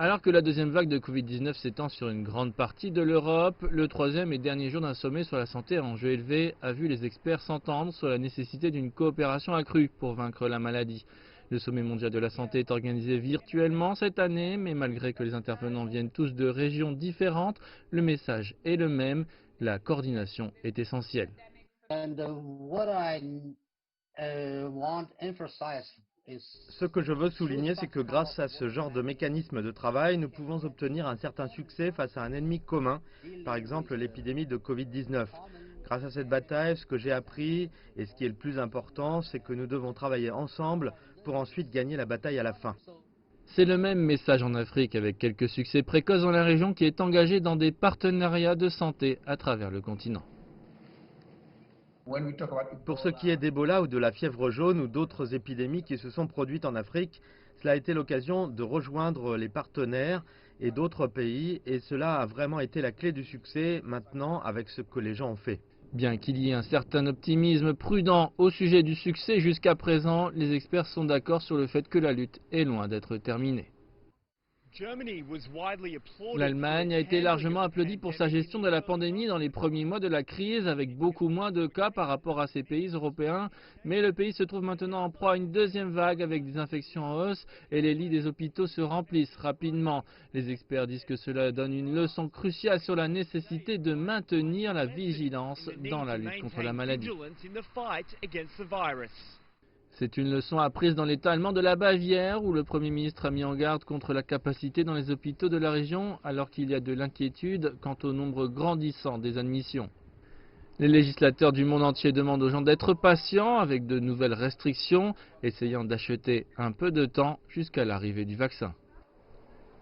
Alors que la deuxième vague de Covid-19 s'étend sur une grande partie de l'Europe, le troisième et dernier jour d'un sommet sur la santé à enjeu élevé a vu les experts s'entendre sur la nécessité d'une coopération accrue pour vaincre la maladie. Le sommet mondial de la santé est organisé virtuellement cette année, mais malgré que les intervenants viennent tous de régions différentes, le message est le même, la coordination est essentielle. Ce que je veux souligner, c'est que grâce à ce genre de mécanisme de travail, nous pouvons obtenir un certain succès face à un ennemi commun, par exemple l'épidémie de Covid-19. Grâce à cette bataille, ce que j'ai appris, et ce qui est le plus important, c'est que nous devons travailler ensemble pour ensuite gagner la bataille à la fin. C'est le même message en Afrique avec quelques succès précoces dans la région qui est engagée dans des partenariats de santé à travers le continent. Pour ce qui est d'Ebola ou de la fièvre jaune ou d'autres épidémies qui se sont produites en Afrique, cela a été l'occasion de rejoindre les partenaires et d'autres pays, et cela a vraiment été la clé du succès maintenant avec ce que les gens ont fait. Bien qu'il y ait un certain optimisme prudent au sujet du succès jusqu'à présent, les experts sont d'accord sur le fait que la lutte est loin d'être terminée. L'Allemagne a été largement applaudie pour sa gestion de la pandémie dans les premiers mois de la crise, avec beaucoup moins de cas par rapport à ses pays européens. Mais le pays se trouve maintenant en proie à une deuxième vague avec des infections en hausse et les lits des hôpitaux se remplissent rapidement. Les experts disent que cela donne une leçon cruciale sur la nécessité de maintenir la vigilance dans la lutte contre la maladie. C'est une leçon apprise dans l'État allemand de la Bavière, où le Premier ministre a mis en garde contre la capacité dans les hôpitaux de la région, alors qu'il y a de l'inquiétude quant au nombre grandissant des admissions. Les législateurs du monde entier demandent aux gens d'être patients avec de nouvelles restrictions, essayant d'acheter un peu de temps jusqu'à l'arrivée du vaccin.